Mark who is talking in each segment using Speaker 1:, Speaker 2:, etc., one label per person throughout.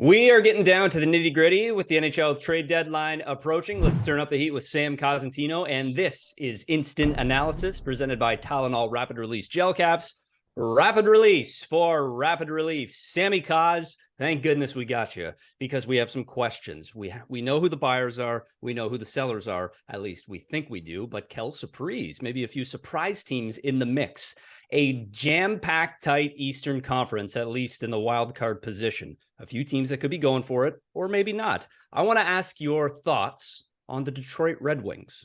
Speaker 1: We are getting down to the nitty gritty with the NHL trade deadline approaching. Let's turn up the heat with Sam Cosentino. And this is Instant Analysis presented by Tylenol Rapid Release Gel Caps. Rapid release for rapid relief. Sammy Cos, thank goodness we got you because we have some questions. We know who the buyers are. We know who the sellers are. At least we think we do. But Kel Surprise, maybe a few surprise teams in the mix. A jam-packed tight Eastern Conference, at least in the wild card position. A few teams that could be going for it, or maybe not. I want to ask your thoughts on the Detroit Red Wings.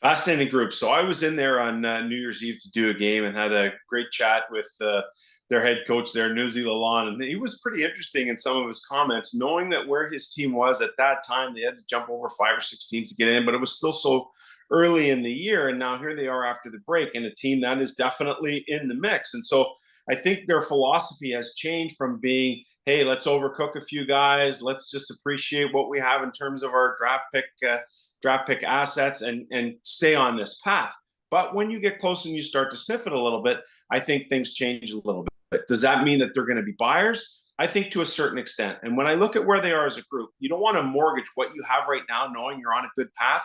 Speaker 2: Fascinating group. So I was in there on New Year's Eve to do a game and had a great chat with their head coach there, Newsy Lalonde. And he was pretty interesting in some of his comments, knowing that where his team was at that time, they had to jump over 5 or 6 teams to get in, but it was still so early in the year. And now here they are after the break, and a team that is definitely in the mix. And so I think their philosophy has changed from being, hey, let's overcook a few guys. Let's just appreciate what we have in terms of our draft pick assets and stay on this path. But when you get close and you start to sniff it a little bit, I think things change a little bit. Does that mean that they're going to be buyers? I think to a certain extent. And when I look at where they are as a group, you don't want to mortgage what you have right now, knowing you're on a good path,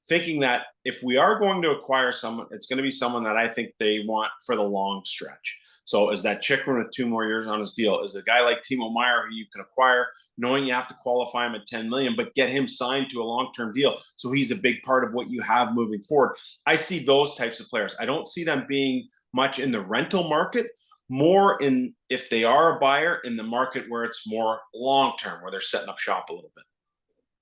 Speaker 2: thinking that if we are going to acquire someone, it's going to be someone that I think they want for the long stretch. So is that Chychrun with 2 more years on his deal? Is a guy like Timo Meier who you can acquire, knowing you have to qualify him at $10 million, but get him signed to a long-term deal so he's a big part of what you have moving forward? I see those types of players. I don't see them being much in the rental market, more in, if they are a buyer, in the market where it's more long-term, where they're setting up shop a little bit.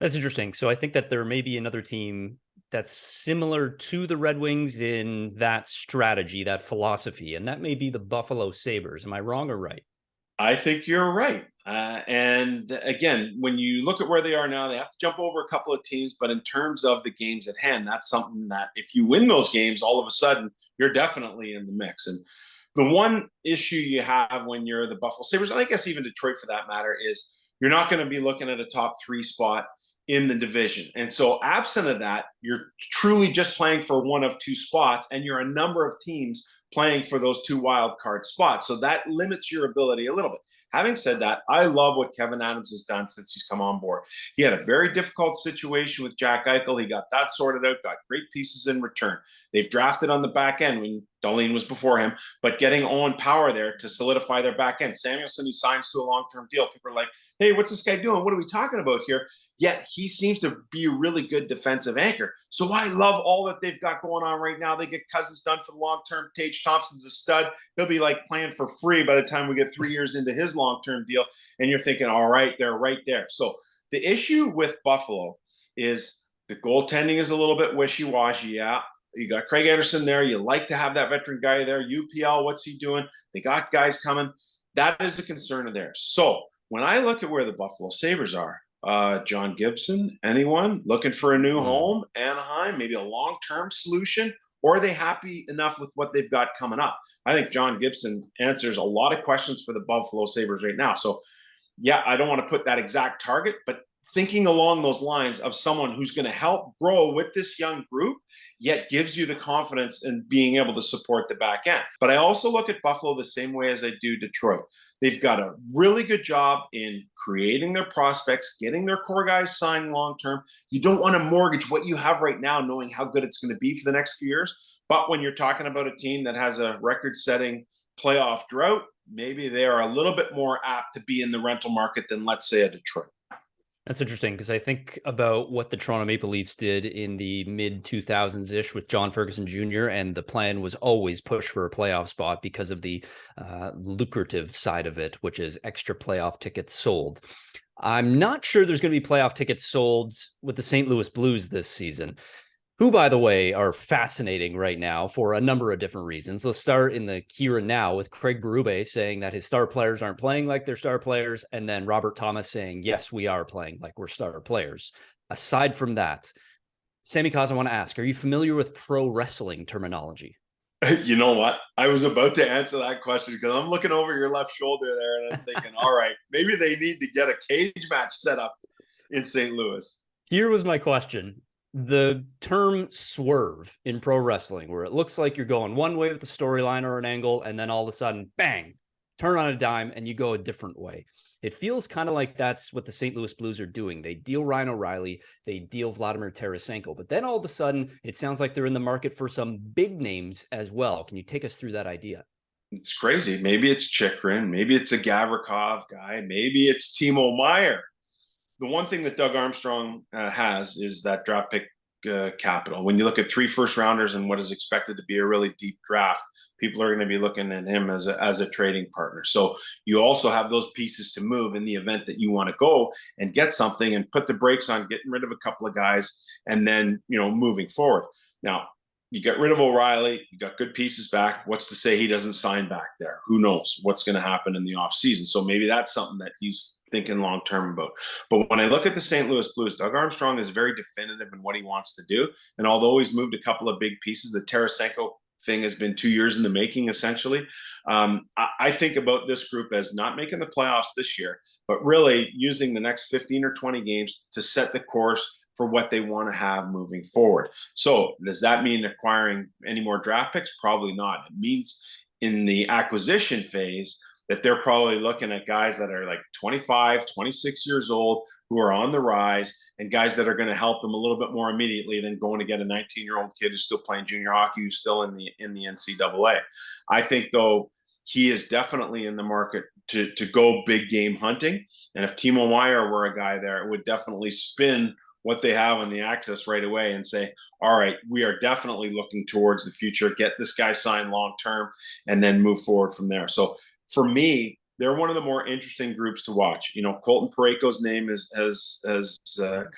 Speaker 1: That's interesting. So I think that there may be another team that's similar to the Red Wings in that strategy, that philosophy, and that may be the Buffalo Sabres. Am I wrong or right?
Speaker 2: I think you're right. And again, when you look at where they are now, they have to jump over a couple of teams. But in terms of the games at hand, that's something that if you win those games, all of a sudden, you're definitely in the mix. And the one issue you have when you're the Buffalo Sabres, and I guess even Detroit for that matter, is you're not going to be looking at a top 3 spot in the division. And so absent of that, you're truly just playing for one of 2 spots, and you're a number of teams playing for those 2 wild card spots. So that limits your ability a little bit. Having said that, I love what Kevin Adams has done since he's come on board. He had a very difficult situation with Jack Eichel. He got that sorted out, got great pieces in return. They've drafted on the back end when Darlene was before him, but getting Owen Power there to solidify their back end. Samuelson, he signs to a long-term deal. People are like, hey, what's this guy doing? What are we talking about here? Yet he seems to be a really good defensive anchor. So I love all that they've got going on right now. They get Cousins done for the long-term. Tage Thompson's a stud. He'll be like playing for free by the time we get 3 years into his long-term deal. And you're thinking, all right, they're right there. So the issue with Buffalo is the goaltending is a little bit wishy-washy. Yeah, you got Craig Anderson there. You like to have that veteran guy there. UPL, what's he doing? They got guys coming. That is a concern of theirs. So when I look at where the Buffalo Sabres are, John Gibson, anyone looking for a new home? Anaheim, maybe a long-term solution? Or are they happy enough with what they've got coming up? I think John Gibson answers a lot of questions for the Buffalo Sabres right now. So, yeah, I don't want to put that exact target, but thinking along those lines of someone who's going to help grow with this young group, yet gives you the confidence in being able to support the back end. But I also look at Buffalo the same way as I do Detroit. They've got a really good job in creating their prospects, getting their core guys signed long-term. You don't want to mortgage what you have right now, knowing how good it's going to be for the next few years. But when you're talking about a team that has a record-setting playoff drought, maybe they are a little bit more apt to be in the rental market than, let's say, a Detroit.
Speaker 1: That's interesting because I think about what the Toronto Maple Leafs did in the mid-2000s-ish with John Ferguson Jr., and the plan was always push for a playoff spot because of the lucrative side of it, which is extra playoff tickets sold. I'm not sure there's going to be playoff tickets sold with the St. Louis Blues this season, who, by the way, are fascinating right now for a number of different reasons. Let's start in the here and now with Craig Berube saying that his star players aren't playing like they're star players, and then Robert Thomas saying, yes, we are playing like we're star players. Aside from that, Sammy Cos, I want to ask, are you familiar with pro wrestling terminology?
Speaker 2: You know what? I was about to answer that question because I'm looking over your left shoulder there and I'm thinking, all right, maybe they need to get a cage match set up in St. Louis.
Speaker 1: Here was my question. The term swerve in pro wrestling, where it looks like you're going one way with the storyline or an angle, and then all of a sudden, bang, turn on a dime and you go a different way. It feels kind of like that's what the St. Louis Blues are doing. They deal Ryan O'Reilly, they deal Vladimir Tarasenko, but then all of a sudden, it sounds like they're in the market for some big names as well. Can you take us through that idea?
Speaker 2: It's crazy. Maybe it's Chikrin. Maybe it's a Gavrikov guy. Maybe it's Timo Meier. The one thing that Doug Armstrong has is that draft pick capital. When you look at 3 first rounders and what is expected to be a really deep draft, people are going to be looking at him as a trading partner. So you also have those pieces to move in the event that you want to go and get something and put the brakes on getting rid of a couple of guys and then, moving forward. Now, you get rid of O'Reilly, you got good pieces back. What's to say he doesn't sign back there? Who knows what's going to happen in the offseason? So maybe that's something that he's thinking long-term about. But when I look at the St. Louis Blues, Doug Armstrong is very definitive in what he wants to do. And although he's moved a couple of big pieces, the Tarasenko thing has been 2 years in the making, essentially. I think about this group as not making the playoffs this year, but really using the next 15 or 20 games to set the course for what they want to have moving forward. So does that mean acquiring any more draft picks? Probably not. It means in the acquisition phase that they're probably looking at guys that are like 25, 26 years old, who are on the rise, and guys that are going to help them a little bit more immediately than going to get a 19-year-old kid who's still playing junior hockey, who's still in the NCAA. I think, though, he is definitely in the market to go big game hunting. And if Timo Meier were a guy there, it would definitely spin what they have on the access right away and say, all right, we are definitely looking towards the future, get this guy signed long-term, and then move forward from there. So for me, they're one of the more interesting groups to watch. Colton Parayko's name has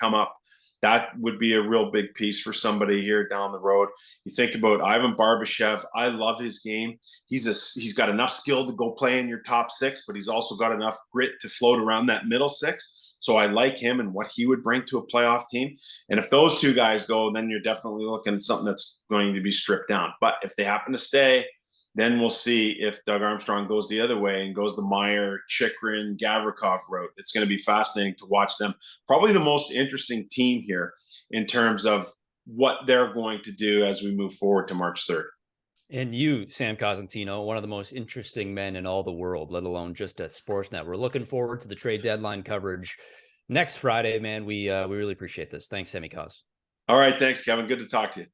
Speaker 2: come up. That would be a real big piece for somebody here down the road. You think about Ivan Barbashev. I love his game. He's got enough skill to go play in your top 6, but he's also got enough grit to float around that middle 6. So I like him and what he would bring to a playoff team. And if those 2 guys go, then you're definitely looking at something that's going to be stripped down. But if they happen to stay, then we'll see if Doug Armstrong goes the other way and goes the Meier, Chikrin, Gavrikov route. It's going to be fascinating to watch them. Probably the most interesting team here in terms of what they're going to do as we move forward to March 3rd.
Speaker 1: And you, Sam Cosentino, one of the most interesting men in all the world, let alone just at Sportsnet. We're looking forward to the trade deadline coverage next Friday, man. We really appreciate this. Thanks, Sammy Cos.
Speaker 2: All right. Thanks, Kevin. Good to talk to you.